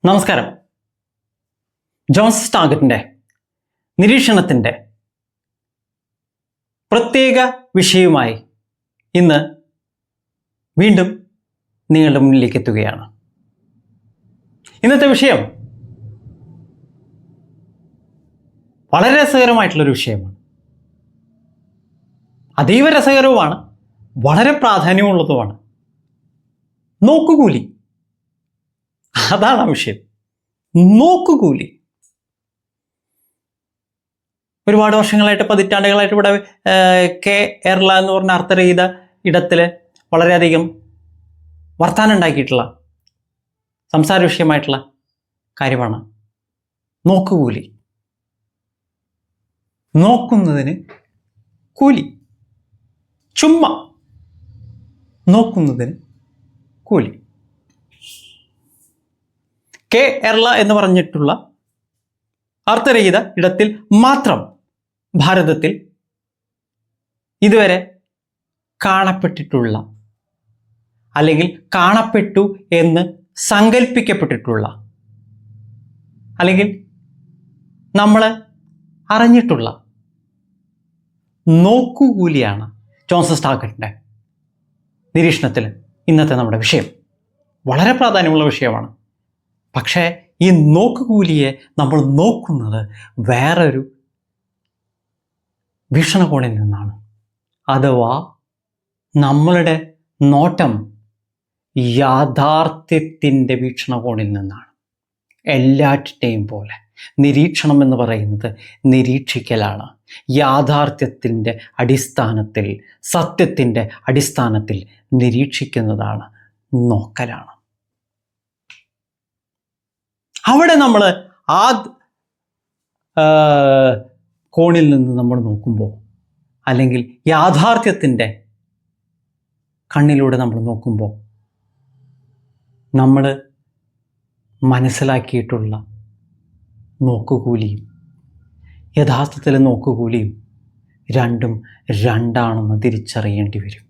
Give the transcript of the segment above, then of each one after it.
നമസ്കാരം. ജോൺസ് ടാർഗറ്റിൻ്റെ നിരീക്ഷണത്തിൻ്റെ പ്രത്യേക വിഷയവുമായി ഇന്ന് വീണ്ടും നിങ്ങളുടെ മുന്നിലേക്ക് എത്തുകയാണ്. ഇന്നത്തെ വിഷയം വളരെ രസകരമായിട്ടുള്ളൊരു വിഷയമാണ്. അതീവ രസകരവുമാണ്, വളരെ പ്രാധാന്യമുള്ളതുമാണ്. നോക്കുകൂലി, അതാണ് ആ വിഷയം. നോക്കുകൂലി. ഒരുപാട് വർഷങ്ങളായിട്ട്, പതിറ്റാണ്ടുകളായിട്ട് ഇവിടെ കേരള എന്ന് പറഞ്ഞ അർത്ഥരഹിത ഇടത്തിൽ വളരെയധികം വർത്താനം ഉണ്ടാക്കിയിട്ടുള്ള സംസാര വിഷയമായിട്ടുള്ള കാര്യമാണ് നോക്കുകൂലി. നോക്കുന്നതിന് കൂലി, ചുമ്മാ നോക്കുന്നതിന് കൂലി. കേരള എന്ന് പറഞ്ഞിട്ടുള്ള അർത്ഥരഹിത ഇടത്തിൽ മാത്രം ഭാരതത്തിൽ ഇതുവരെ കാണപ്പെട്ടിട്ടുള്ള, അല്ലെങ്കിൽ കാണപ്പെട്ടു എന്ന് സങ്കല്പിക്കപ്പെട്ടിട്ടുള്ള, അല്ലെങ്കിൽ നമ്മൾ അറിഞ്ഞിട്ടുള്ള നോക്കുകൂലിയാണ് ജോൺസ് ടാർഗറ്റിൻ്റെ നിരീക്ഷണത്തിൽ ഇന്നത്തെ നമ്മുടെ വിഷയം. വളരെ പ്രാധാന്യമുള്ള വിഷയമാണ്. പക്ഷേ ഈ നോക്കുകൂലിയെ നമ്മൾ നോക്കുന്നത് വേറൊരു വീക്ഷണകോണിൽ നിന്നാണ്. അഥവാ നമ്മളുടെ നോട്ടം യാഥാർത്ഥ്യത്തിൻ്റെ വീക്ഷണകോണിൽ നിന്നാണ്. എല്ലാറ്റിൻ്റെയും പോലെ നിരീക്ഷണം എന്ന് പറയുന്നത് നിരീക്ഷിക്കലാണ്. യാഥാർത്ഥ്യത്തിൻ്റെ അടിസ്ഥാനത്തിൽ, സത്യത്തിൻ്റെ അടിസ്ഥാനത്തിൽ നിരീക്ഷിക്കുന്നതാണ് നോക്കലാണ്. അവിടെ നമ്മൾ ആ കോണിൽ നിന്ന് നമ്മൾ നോക്കുമ്പോൾ, അല്ലെങ്കിൽ യാഥാർത്ഥ്യത്തിൻ്റെ കണ്ണിലൂടെ നമ്മൾ നോക്കുമ്പോൾ, നമ്മൾ മനസ്സിലാക്കിയിട്ടുള്ള നോക്കുകൂലിയും യഥാർത്ഥത്തിലെ നോക്കുകൂലിയും രണ്ടും രണ്ടാണെന്ന് തിരിച്ചറിയേണ്ടി വരും.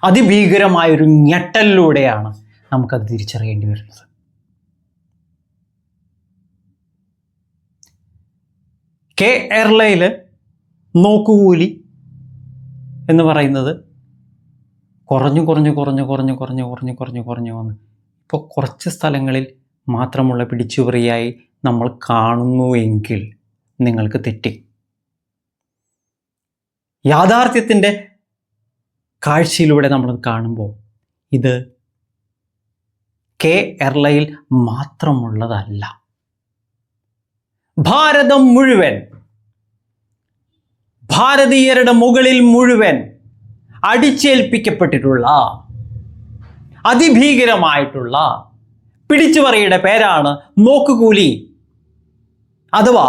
അതിഭീകരമായൊരു ഞെട്ടലിലൂടെയാണ് നമുക്കത് തിരിച്ചറിയേണ്ടി വരുന്നത്. കേരളയിൽ നോക്കുകൂലി എന്ന് പറയുന്നത് കുറഞ്ഞു വന്ന് ഇപ്പോൾ കുറച്ച് സ്ഥലങ്ങളിൽ മാത്രമുള്ള പിടിച്ചുപറിയായി നമ്മൾ കാണുന്നുവെങ്കിൽ നിങ്ങൾക്ക് തെറ്റി. യാഥാർത്ഥ്യത്തിൻ്റെ കാഴ്ചയിലൂടെ നമ്മൾ കാണുമ്പോൾ ഇത് കേരളയിൽ മാത്രമുള്ളതല്ല. ഭാരതം മുഴുവൻ, ഭാരതീയരുടെ മുകളിൽ മുഴുവൻ അടിച്ചേൽപ്പിക്കപ്പെട്ടിട്ടുള്ള അതിഭീകരമായിട്ടുള്ള പിടിച്ചുപറിയുടെ പേരാണ് നോക്കുകൂലി. അഥവാ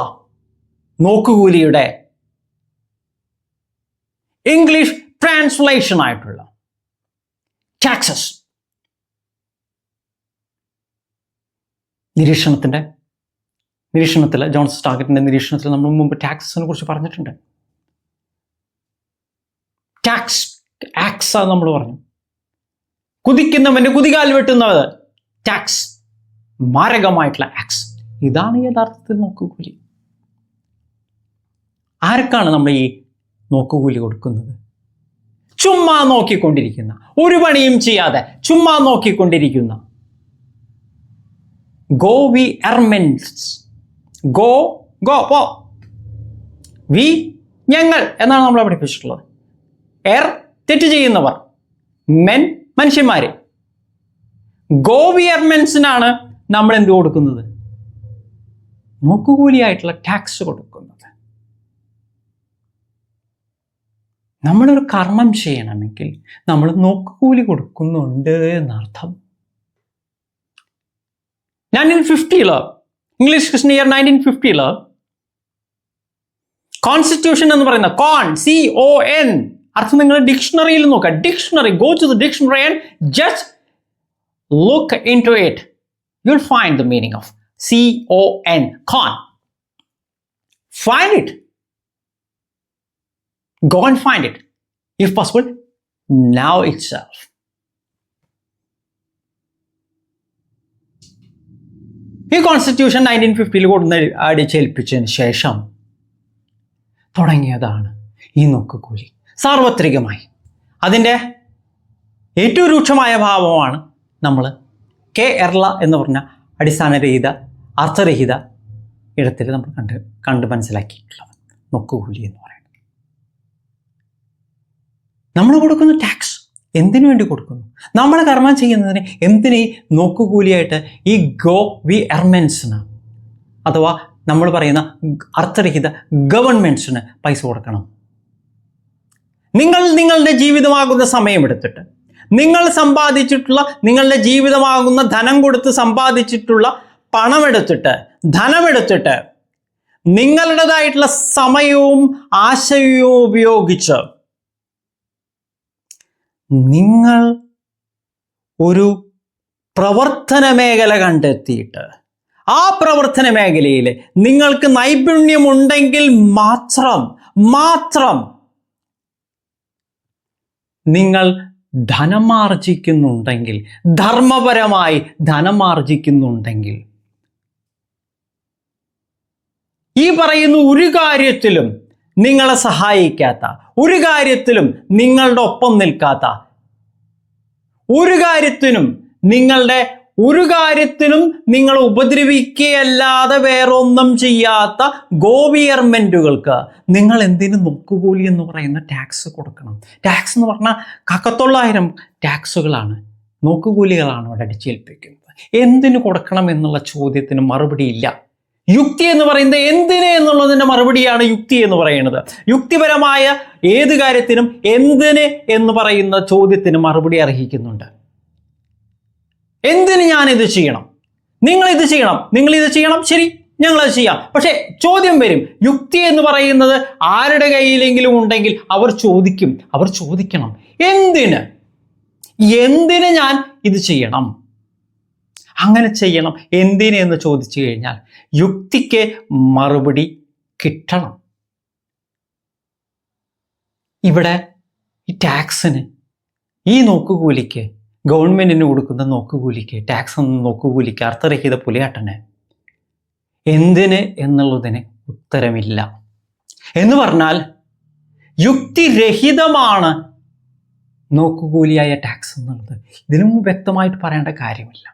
നോക്കുകൂലിയുടെ ഇംഗ്ലീഷ് ട്രാൻസ്ലേഷൻ ആയിട്ടുള്ള ടാക്സസ്. നിരീക്ഷണത്തിൽ, ജോൺസ് ടാർഗറ്റിൻ്റെ നിരീക്ഷണത്തിൽ നമ്മൾ മുമ്പ് ടാക്സിനെ കുറിച്ച് പറഞ്ഞിട്ടുണ്ട്. ടാക്സ്, ആക്സ് നമ്മൾ പറഞ്ഞു. കുതിക്കുന്നവൻ്റെ കുതികാൽ വെട്ടുന്നത് ടാക്സ്, മാരകമായിട്ടുള്ള ആക്സ്. ഇതാണ് യഥാർത്ഥത്തിൽ നോക്കുകൂലി. ആർക്കാണ് നമ്മൾ ഈ നോക്കുകൂലി കൊടുക്കുന്നത്? ചുമ്മാ നോക്കിക്കൊണ്ടിരിക്കുന്ന, ഒരു പണിയും ചെയ്യാതെ ചുമ്മാ നോക്കിക്കൊണ്ടിരിക്കുന്ന പോ, വി ഞങ്ങൾ എന്നാണ് നമ്മളെ പഠിപ്പിച്ചിട്ടുള്ളത്. തെറ്റ് ചെയ്യുന്നവർ, മെൻ മനുഷ്യന്മാര്. ഗോവിയർമെൻസിനാണ് നമ്മൾ എന്ത് കൊടുക്കുന്നത്? നോക്കുകൂലിയായിട്ടുള്ള ടാക്സ് കൊടുക്കുന്നത്. നമ്മളൊരു കർമ്മം ചെയ്യണമെങ്കിൽ നമ്മൾ നോക്കുകൂലി കൊടുക്കുന്നുണ്ട് എന്നർത്ഥം. 1950 ഇംഗ്ലീഷ് ക്രിസ്ത്യൻ ഇയർ 1950 കോൺസ്റ്റിറ്റ്യൂഷൻ എന്ന് പറയുന്ന CON അർത്ഥം നിങ്ങൾ ഡിക്ഷണറിയിൽ നോക്കുക. Dictionary, go to the dictionary and just look into it. You'll find the meaning of CON, con. Find it. Go and find it, if possible, now itself. ഈ constitution 1950 കൊടുന്ന് അടിച്ചേൽപ്പിച്ചതിന് ശേഷം തുടങ്ങിയതാണ് ഈ നോക്കുകൂലി സാർവത്രികമായി. അതിൻ്റെ ഏറ്റവും രൂക്ഷമായ ഭാവമാണ് നമ്മൾ കെ എർല എന്ന് പറഞ്ഞ അടിസ്ഥാനരഹിത അർത്ഥരഹിത ഇടത്തിൽ നമ്മൾ കണ്ട് മനസ്സിലാക്കിയിട്ടുള്ളത് നോക്കുകൂലി എന്ന് പറയുന്നത്. നമ്മൾ കൊടുക്കുന്ന ടാക്സ് എന്തിനു വേണ്ടി കൊടുക്കുന്നു? നമ്മൾ കർമ്മം ചെയ്യുന്നതിന് എന്തിന് ഈ നോക്കുകൂലിയായിട്ട് ഈ ഗോവിയർമെൻസിന് അഥവാ നമ്മൾ പറയുന്ന അർത്ഥരഹിത ഗവൺമെൻറ്റ്സിന് പൈസ കൊടുക്കണം? നിങ്ങൾ നിങ്ങളുടെ ജീവിതമാകുന്ന സമയമെടുത്തിട്ട്, നിങ്ങൾ സമ്പാദിച്ചിട്ടുള്ള നിങ്ങളുടെ ജീവിതമാകുന്ന ധനം കൊടുത്ത് സമ്പാദിച്ചിട്ടുള്ള പണമെടുത്തിട്ട്, ധനമെടുത്തിട്ട്, നിങ്ങളുടേതായിട്ടുള്ള സമയവും ആശയവും ഉപയോഗിച്ച് നിങ്ങൾ ഒരു പ്രവർത്തന മേഖല കണ്ടെത്തിയിട്ട് ആ പ്രവർത്തന മേഖലയിൽ നിങ്ങൾക്ക് നൈപുണ്യമുണ്ടെങ്കിൽ മാത്രം നിങ്ങൾ ധനമാർജിക്കുന്നുണ്ടെങ്കിൽ, ധർമ്മപരമായി ധനമാർജിക്കുന്നുണ്ടെങ്കിൽ, ഈ പറയുന്ന ഒരു കാര്യത്തിലും നിങ്ങളെ സഹായിക്കാത്ത, ഒരു കാര്യത്തിലും നിങ്ങളുടെ ഒപ്പം നിൽക്കാത്ത, ഒരു കാര്യത്തിനും നിങ്ങളെ ഉപദ്രവിക്കുകയല്ലാതെ വേറൊന്നും ചെയ്യാത്ത ഗോവിയർമെൻറ്റുകൾക്ക് നിങ്ങൾ എന്തിനു നോക്കുകൂലി എന്ന് പറയുന്ന ടാക്സ് കൊടുക്കണം? ടാക്സ് എന്ന് പറഞ്ഞാൽ 1,000 ടാക്സുകളാണ്, നോക്കുകൂലികളാണ് അവിടെ അടിച്ചേൽപ്പിക്കുന്നത്. എന്തിനു കൊടുക്കണം എന്നുള്ള ചോദ്യത്തിന് മറുപടിയില്ല. യുക്തി എന്ന് പറയുന്നത് എന്തിന് എന്നുള്ളതിൻ്റെ മറുപടിയാണ് യുക്തി എന്ന് പറയുന്നത്. യുക്തിപരമായ ഏത് കാര്യത്തിനും എന്തിന് എന്ന് പറയുന്ന ചോദ്യത്തിന് മറുപടി അർഹിക്കുന്നുണ്ട്. എന്തിന് ഞാനിത് ചെയ്യണം? നിങ്ങളിത് ചെയ്യണം, ശരി, ഞങ്ങളത് ചെയ്യാം. പക്ഷെ ചോദ്യം വരും. യുക്തി എന്ന് പറയുന്നത് ആരുടെ കയ്യിലെങ്കിലും ഉണ്ടെങ്കിൽ അവർ ചോദിക്കണം, എന്തിന് ഞാൻ ഇത് ചെയ്യണം? അങ്ങനെ ചെയ്യണം എന്തിന് എന്ന് ചോദിച്ചു കഴിഞ്ഞാൽ യുക്തിക്ക് മറുപടി കിട്ടണം. ഇവിടെ ഈ ടാക്സിന്, ഈ നോക്കുകൂലിക്ക്, ഗവൺമെൻറ്റിന് കൊടുക്കുന്ന നോക്കുകൂലിക്ക്, ടാക്സ് എന്ന നോക്കുകൂലിക്ക്, അർത്ഥരഹിത പുലിയാട്ടന് എന്തിന് എന്നുള്ളതിന് ഉത്തരമില്ല. എന്ന് പറഞ്ഞാൽ യുക്തിരഹിതമാണ് നോക്കുകൂലിയായ ടാക്സ് എന്നുള്ളത് ഇതിനും വ്യക്തമായിട്ട് പറയേണ്ട കാര്യമില്ല.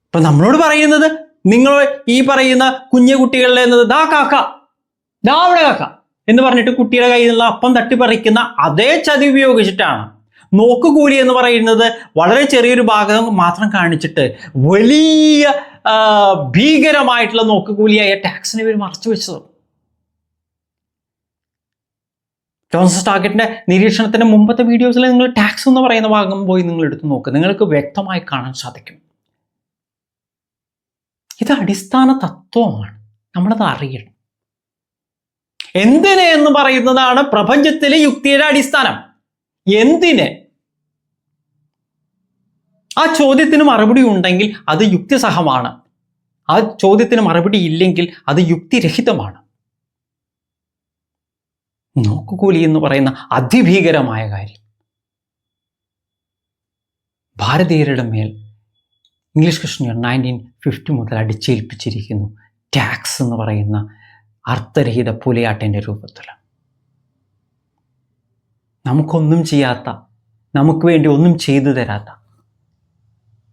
ഇപ്പം നമ്മളോട് പറയുന്നത്, നിങ്ങൾ ഈ പറയുന്ന കുഞ്ഞു കുട്ടികളുടെ എന്നത് ദാ അവിടെ കാക്ക എന്ന് പറഞ്ഞിട്ട് കുട്ടിയുടെ കയ്യിൽ നിന്നുള്ള അപ്പം തട്ടിപ്പറിക്കുന്ന അതേ ചതി ഉപയോഗിച്ചിട്ടാണ് നോക്കുകൂലി എന്ന് പറയുന്നത് വളരെ ചെറിയൊരു ഭാഗം മാത്രം കാണിച്ചിട്ട് വലിയ ഭീകരമായിട്ടുള്ള നോക്കുകൂലിയായ ടാക്സിനെ ഇവർ മറച്ചു വെച്ചത്. ജോൺസൺ ടാർഗറ്റിന്റെ നിരീക്ഷണത്തിന്റെ മുമ്പത്തെ വീഡിയോസിൽ നിങ്ങൾ ടാക്സ് എന്ന് പറയുന്ന ഭാഗം പോയി നിങ്ങൾ എടുത്ത് നോക്കുക, നിങ്ങൾക്ക് വ്യക്തമായി കാണാൻ സാധിക്കും. ഇത് അടിസ്ഥാന തത്വമാണ്, നമ്മളത് അറിയണം. എന്തിന് എന്ന് പറയുന്നതാണ് പ്രപഞ്ചത്തിലെ യുക്തിയുടെ അടിസ്ഥാനം. എന്തിന്? ആ ചോദ്യത്തിന് മറുപടി ഉണ്ടെങ്കിൽ അത് യുക്തിസഹമാണ്, ആ ചോദ്യത്തിന് മറുപടി ഇല്ലെങ്കിൽ അത് യുക്തിരഹിതമാണ്. നോക്കുകൂലി എന്ന് പറയുന്ന അതിഭീകരമായ കാര്യം ഭാരതീയരുടെ മേൽ ഇംഗ്ലീഷ് കൃഷ്ണൻ 1950 മുതൽ അടിച്ചേൽപ്പിച്ചിരിക്കുന്നു. ടാക്സ് എന്ന് പറയുന്ന അർത്ഥരഹിത പുലിയാട്ടിൻ്റെ രൂപത്തിൽ. നമുക്കൊന്നും ചെയ്യാത്ത, നമുക്ക് വേണ്ടി ഒന്നും ചെയ്തു തരാത്ത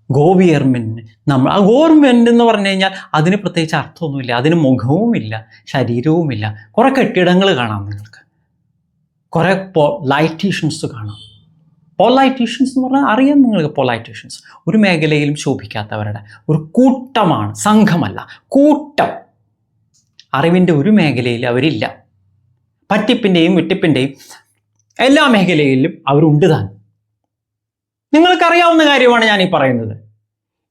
ഗോവിയർമെൻറ്റിന് നമ്മൾ, ആ ഗവൺമെൻറ് എന്ന് പറഞ്ഞു കഴിഞ്ഞാൽ അതിന് പ്രത്യേകിച്ച് അർത്ഥമൊന്നുമില്ല, അതിന് മുഖവുമില്ല, ശരീരവുമില്ല. കുറേ കെട്ടിടങ്ങൾ കാണാം, നിങ്ങൾക്ക് കുറേ പൊളൈറ്റീഷ്യൻസ് കാണാം. പൊളൈറ്റീഷ്യൻസ് എന്ന് പറഞ്ഞാൽ അറിയാം നിങ്ങൾക്ക്. പൊളൈറ്റീഷ്യൻസ് ഒരു മേഖലയിലും ശോഭിക്കാത്തവരുടെ ഒരു കൂട്ടമാണ്, സംഘമല്ല, കൂട്ടം. അറിവിൻ്റെ ഒരു മേഖലയിൽ അവരില്ല. പറ്റിപ്പിൻ്റെയും വെട്ടിപ്പിൻ്റെയും എല്ലാ മേഖലയിലും അവരുണ്ട് താൻ. നിങ്ങൾക്കറിയാവുന്ന കാര്യമാണ് ഞാൻ ഈ പറയുന്നത്.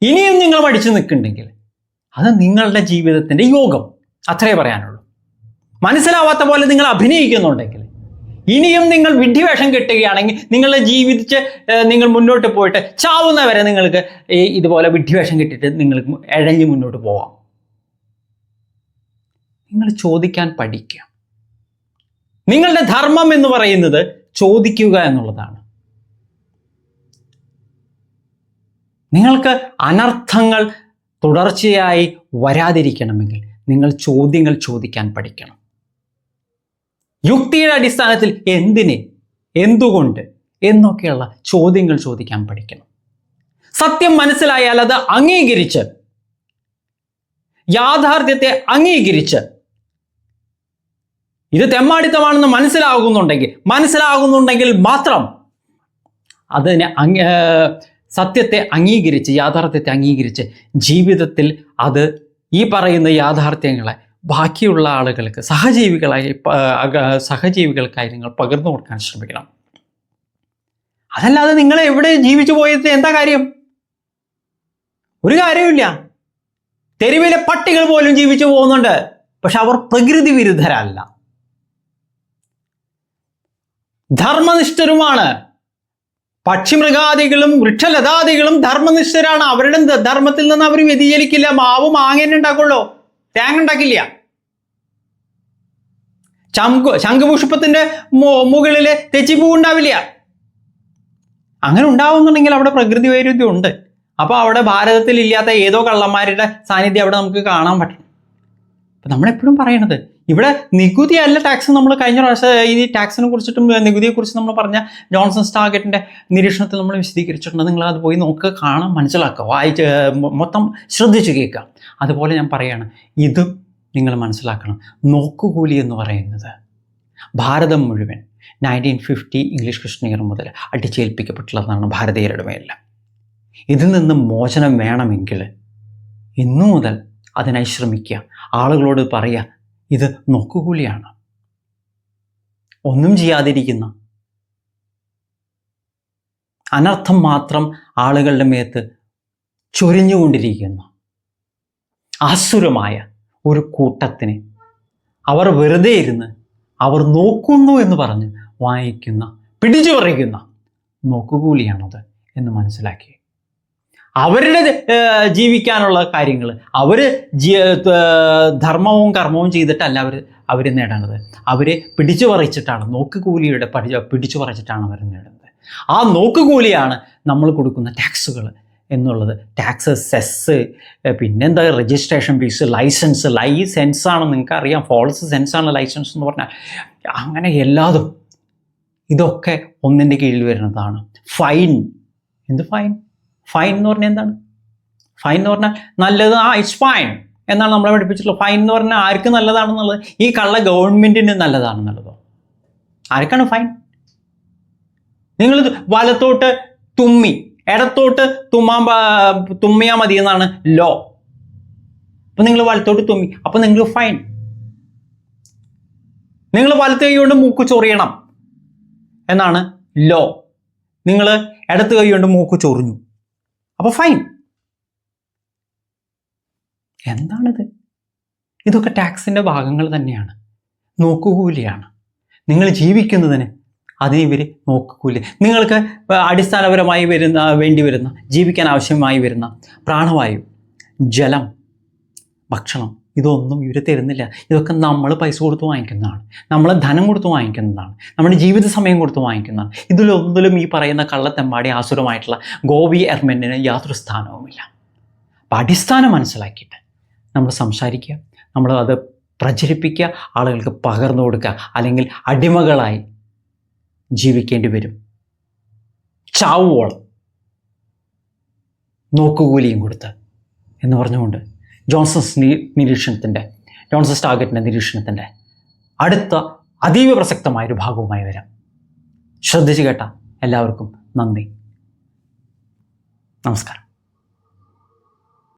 ഇനിയും നിങ്ങൾ പഠിച്ചു നിൽക്കുന്നുണ്ടെങ്കിൽ അത് നിങ്ങളുടെ ജീവിതത്തിൻ്റെ യോഗം, അത്രേ പറയാനുള്ളൂ. മനസ്സിലാവാത്ത പോലെ നിങ്ങൾ അഭിനയിക്കുന്നുണ്ടെങ്കിൽ, ഇനിയും നിങ്ങൾ വിഡ്ഢിവേഷം കെട്ടുകയാണെങ്കിൽ, നിങ്ങളെ ജീവിച്ച് നിങ്ങൾ മുന്നോട്ട് പോയിട്ട് ചാവുന്നവരെ നിങ്ങൾക്ക് ഇതുപോലെ വിഡ്ഢിവേഷം കെട്ടിട്ട് നിങ്ങൾക്ക് എഴഞ്ഞ് മുന്നോട്ട് പോവാം. നിങ്ങൾ ചോദിക്കാൻ പഠിക്കുക. നിങ്ങളുടെ ധർമ്മം എന്ന് പറയുന്നത് ചോദിക്കുക എന്നുള്ളതാണ്. നിങ്ങൾക്ക് അനർത്ഥങ്ങൾ തുടർച്ചയായി വരാതിരിക്കണമെങ്കിൽ നിങ്ങൾ ചോദ്യങ്ങൾ ചോദിക്കാൻ പഠിക്കണം. യുക്തിയുടെ അടിസ്ഥാനത്തിൽ എന്തിന്, എന്തുകൊണ്ട് എന്നൊക്കെയുള്ള ചോദ്യങ്ങൾ ചോദിക്കാൻ പഠിക്കണം. സത്യം മനസ്സിലായാൽ അത് അംഗീകരിച്ച്, യാഥാർത്ഥ്യത്തെ അംഗീകരിച്ച്, ഇത് തെമ്മാടിത്തമാണെന്ന് മനസ്സിലാകുന്നുണ്ടെങ്കിൽ മാത്രം അതിനെ സത്യത്തെ അംഗീകരിച്ച്, യാഥാർത്ഥ്യത്തെ അംഗീകരിച്ച് ജീവിതത്തിൽ അത് ഈ പറയുന്ന യാഥാർത്ഥ്യങ്ങളെ ബാക്കിയുള്ള ആളുകൾക്ക്, സഹജീവികൾക്കായി നിങ്ങൾ പകർന്നു കൊടുക്കാൻ ശ്രമിക്കണം. അതല്ലാതെ നിങ്ങൾ എവിടെ ജീവിച്ചു പോയത് എന്താ കാര്യം? ഒരു കാര്യമില്ല. തെരുവിലെ പട്ടികൾ പോലും ജീവിച്ചു പോകുന്നുണ്ട്, പക്ഷെ അവർ പ്രകൃതി വിരുദ്ധരല്ല, ധർമ്മനിഷ്ഠരുമാണ്. പക്ഷിമൃഗാദികളും വൃക്ഷലതാദികളും ധർമ്മനിഷ്ഠരാണ്. അവരുടെ ധർമ്മത്തിൽ നിന്ന് അവർ വ്യതിചലിക്കില്ല. മാവ് മാങ്ങ ഉണ്ടാക്കുള്ളൂ, തേങ്ങ ഉണ്ടാക്കില്ല. ശംഖുപുഷ്പത്തിന്റെ മുകളിൽ തെച്ചിപ്പൂ ഉണ്ടാവില്ല. അങ്ങനെ ഉണ്ടാവുന്നുണ്ടെങ്കിൽ അവിടെ പ്രകൃതി വൈരുദ്ധ്യം ഉണ്ട്. അപ്പോൾ അവിടെ ഭാരതത്തിൽ ഇല്ലാത്ത ഏതോ കള്ളന്മാരുടെ സാന്നിധ്യം അവിടെ നമുക്ക് കാണാൻ പറ്റും. അപ്പം നമ്മളെപ്പോഴും പറയണത് ഇവിടെ നികുതി അല്ല ടാക്സ്. നമ്മൾ കഴിഞ്ഞ പ്രാവശ്യം ഈ ടാക്സിനെ കുറിച്ചിട്ടും നികുതിയെക്കുറിച്ച് നമ്മൾ പറഞ്ഞ ജോൺസൺ സ്റ്റാർഗറ്റിൻ്റെ നിരീക്ഷണത്തിൽ നമ്മൾ വിശദീകരിച്ചിട്ടുണ്ട്. നിങ്ങൾ അത് പോയി നോക്കുക, കാണാൻ, മനസ്സിലാക്കുക, വായിച്ച് മൊത്തം ശ്രദ്ധിച്ച് കേൾക്കുക. അതുപോലെ ഞാൻ പറയുകയാണ്, ഇതും നിങ്ങൾ മനസ്സിലാക്കണം. നോക്കുകൂലി എന്ന് പറയുന്നത് ഭാരതം മുഴുവൻ 1950 ഇംഗ്ലീഷ് ക്രിസ്ത്യൻ ഇയർ മുതൽ അടിച്ചേൽപ്പിക്കപ്പെട്ടുള്ളതാണ് ഭാരതീയരുടെ മേലെല്ലാം. ഇതിൽ നിന്ന് മോചനം വേണമെങ്കിൽ ഇന്നു മുതൽ അതിനായി ശ്രമിക്കുക. ആളുകളോട് പറയുക, ഇത് നോക്കുകൂലിയാണ്. ഒന്നും ചെയ്യാതിരിക്കുന്ന, അനർത്ഥം മാത്രം ആളുകളുടെ മേത്ത് ചൊരിഞ്ഞുകൊണ്ടിരിക്കുന്ന ആസുരമായ ഒരു കൂട്ടത്തിന് അവർ വെറുതെ ഇരുന്ന് അവർ നോക്കുന്നു എന്ന് പറഞ്ഞ് വാങ്ങിക്കുന്ന, പിടിച്ചു പറിക്കുന്ന നോക്കുകൂലിയാണത് എന്ന് മനസ്സിലാക്കി അവരുടെ ജീവിക്കാനുള്ള കാര്യങ്ങൾ അവർ ധർമ്മവും കർമ്മവും ചെയ്തിട്ടല്ല അവർ നേടേണ്ടത്. അവരെ പിടിച്ചു പറിച്ചിട്ടാണ്, നോക്കുകൂലിയുടെ പിടിച്ചു പറിച്ചിട്ടാണ് അവർ നേടുന്നത്. ആ നോക്കുകൂലിയാണ് നമ്മൾ കൊടുക്കുന്ന ടാക്സുകൾ എന്നുള്ളത്. ടാക്സ്, സെസ്, പിന്നെന്താ രജിസ്ട്രേഷൻ ഫീസ്, ലൈസൻസാണ്. നിങ്ങൾക്കറിയാം, ഫോൾസ് സെൻസാണ് ലൈസൻസ് എന്ന് പറഞ്ഞാൽ. അങ്ങനെ എല്ലാതും ഇതൊക്കെ ഒന്നിൻ്റെ കീഴിൽ വരുന്നതാണ്. ഫൈൻ. എന്ത് ഫൈൻ? ഫൈൻ എന്ന് പറഞ്ഞാൽ എന്താണ്? ഫൈൻ എന്ന് പറഞ്ഞാൽ നല്ലത്, ഇറ്റ്സ് ഫൈൻ എന്നാണ് നമ്മളെ പഠിപ്പിച്ചിട്ടുള്ളത്. ഫൈൻ എന്ന് പറഞ്ഞാൽ ആർക്ക് നല്ലതാണെന്നുള്ളത്? ഈ കള്ള ഗവൺമെൻറ്റിന് നല്ലതാണെന്നുള്ളതോ? ആർക്കാണ് ഫൈൻ? നിങ്ങൾ വലത്തോട്ട് തുമ്മി ഇടത്തോട്ട് തുമ്മിയാൽ മതി എന്നാണ് ലോ. അപ്പം നിങ്ങൾ വലത്തോട്ട് തുമ്മി, അപ്പം നിങ്ങൾക്ക് ഫൈൻ. നിങ്ങൾ വലത്ത് കൈ കൊണ്ട് മൂക്ക് ചൊറിയണം എന്നാണ് ലോ. നിങ്ങൾ ഇടത്ത് കൈ കൊണ്ട് മൂക്ക് ചൊറിഞ്ഞു, അപ്പോൾ ഫൈൻ. എന്താണിത്? ഇതൊക്കെ ടാക്സിൻ്റെ ഭാഗങ്ങൾ തന്നെയാണ്, നോക്കുകൂലിയാണ്. നിങ്ങൾ ജീവിക്കുന്നതിന് അതിന് ഇവർ നോക്കുകൂലി. നിങ്ങൾക്ക് അടിസ്ഥാനപരമായി വേണ്ടി വരുന്ന, ജീവിക്കാൻ ആവശ്യമായി വരുന്ന പ്രാണവായു, ജലം, ഭക്ഷണം, ഇതൊന്നും ഇവർ തരുന്നില്ല. ഇതൊക്കെ നമ്മൾ പൈസ കൊടുത്ത് വാങ്ങിക്കുന്നതാണ്, നമ്മൾ ധനം കൊടുത്ത് വാങ്ങിക്കുന്നതാണ്, നമ്മുടെ ജീവിത സമയം കൊടുത്ത് വാങ്ങിക്കുന്നതാണ്. ഇതിലൊന്നിലും ഈ പറയുന്ന കള്ളത്തെമ്പാടി ആസുരമായിട്ടുള്ള ഗോപി എർമെൻറ്റിന് യാതൊരു സ്ഥാനവുമില്ല. അപ്പം അടിസ്ഥാനം മനസ്സിലാക്കിയിട്ട് നമ്മൾ സംസാരിക്കുക, നമ്മൾ അത് പ്രചരിപ്പിക്കുക, ആളുകൾക്ക് പകർന്നു കൊടുക്കുക. അല്ലെങ്കിൽ അടിമകളായി ജീവിക്കേണ്ടി വരും, ചാവുവോളം നോക്കുകൂലിയും കൊടുത്ത് എന്ന് പറഞ്ഞുകൊണ്ട് ജോൺസൺ സ്റ്റാർഗറ്റിൻ്റെ നിരീക്ഷണത്തിൻ്റെ അടുത്ത അതീവ പ്രസക്തമായൊരു ഭാഗവുമായി വരാം. ശ്രദ്ധിച്ചു കേട്ട എല്ലാവർക്കും നന്ദി, നമസ്കാരം.